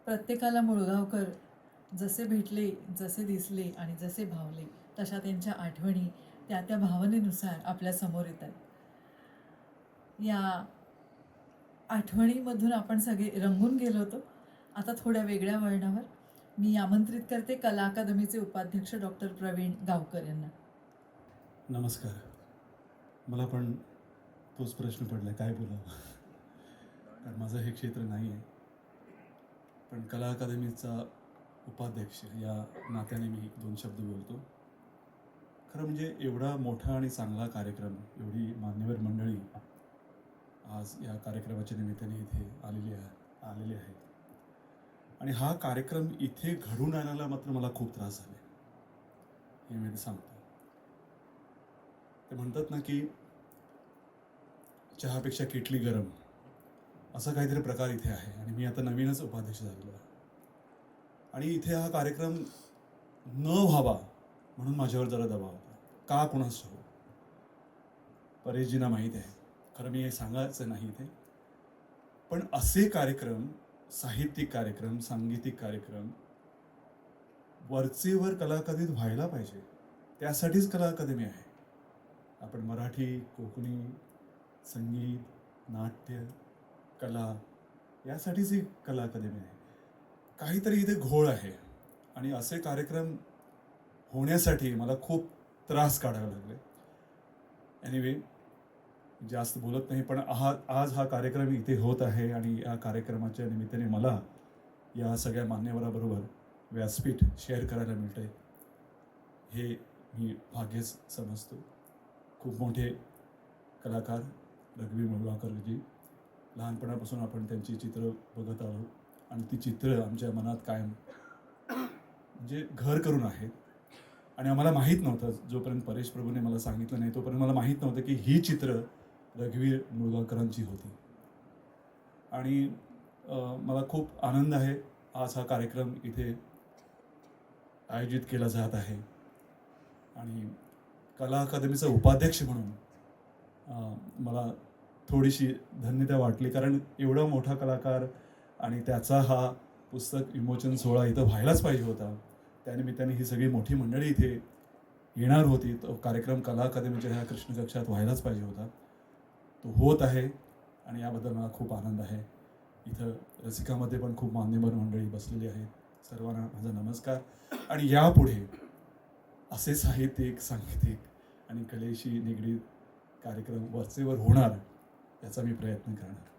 प्रत्येकाला मुळगावकर जसे भेटले, जसे दिसले आणि जसे भावले तशा त्यांच्या आठवणी त्या त्या भावनेनुसार आपल्यासमोर येतात. या आठवणीमधून आपण सगळे रंगून गेलो होतो. आता थोड्या वेगळ्या वळणावर मी आमंत्रित करते कला अकादमीचे उपाध्यक्ष डॉक्टर प्रवीण गावकर यांना. नमस्कार. मला पण तोच प्रश्न पडला, काय बोलावं? कारण माझं हे क्षेत्र नाही आहे. पण कला अकादमीचा उपाध्यक्ष या नात्याने मी 2 शब्द बोलतो. खरं म्हणजे एवढा मोठा आणि चांगला कार्यक्रम, एवढी मान्यवर मंडळी आज या कार्यक्रमाच्या निमित्ताने इथे आलेली आहेत. आणि हा कार्यक्रम इथे घडून आणायला मात्र मला खूप त्रास झाले, हे मी सांगतो. ते म्हणतात ना की चहापेक्षा किटली गरम, असा काहीतरी प्रकार इथे आहे. आणि मी आता नवीनच उपाध्यक्ष झालेलो आहे. आणि इथे हा कार्यक्रम न व्हावा म्हणून माझ्यावर जरा दबाव होता. का कुणास ठाऊक, परेशजींना माहीत आहे. खरं मी हे सांगायचं नाही इथे. पण असे कार्यक्रम, साहित्यिक कार्यक्रम, सांगीतिक कार्यक्रम वरचेवर कला अकादमीत व्हायला पाहिजे. त्यासाठीच कला अकादमी आहे. आपण मराठी, कोकणी, संगीत, नाट्य, कला यासाठीच ही कला अकादमी आहे. काहीतरी इथे घोळ आहे. आणि असे कार्यक्रम होण्यासाठी मला खूप त्रास काढावे लागले. एनिवे, जास्त बोलत नाही. पण आज हा कार्यक्रम इथे होत आहे आणि या कार्यक्रमाच्या निमित्ताने मला या सगळ्या मान्यवराबरोबर व्यासपीठ शेअर करायला मिळतंय, हे मी भाग्यच समजतो. खूप मोठे कलाकार रघुवीर मुळगावकरजी, लहानपणापासून आपण त्यांची चित्र बघत आलो आणि ती चित्र आमच्या मनात कायम म्हणजे घर करून आहेत. आणि आम्हाला माहीत नव्हतं, जोपर्यंत परेश प्रभूने मला सांगितलं नाही तोपर्यंत मला माहीत नव्हतं की ही चित्र रघुवीर मुळगावकरांची होती. आणि मला खूप आनंद आहे आज हा कार्यक्रम इथे आयोजित केला जात आहे. आणि कला अकादमीचा उपाध्यक्ष म्हणून मला थोडीशी धन्यता वाटली. कारण एवढा मोठा कलाकार आणि त्याचा हा पुस्तक विमोचन सोहळा इथं व्हायलाच पाहिजे होता. त्यानिमित्ताने ही सगळी मोठी मंडळी इथे येणार होती. तो कार्यक्रम कला अकादमीच्या ह्या कृष्णकक्षात व्हायलाच पाहिजे होता. तो होत आहे आणि याबद्दल मला खूप आनंद आहे. इथं रसिकामध्ये पण खूप मान्यवर मंडळी बसलेली आहेत. सर्वांना माझा नमस्कार. आणि यापुढे असे साहित्यिक, सांगीतिक आणि कलेशी निगडीत कार्यक्रम वरचेवर होणार याचा मी प्रयत्न करणार.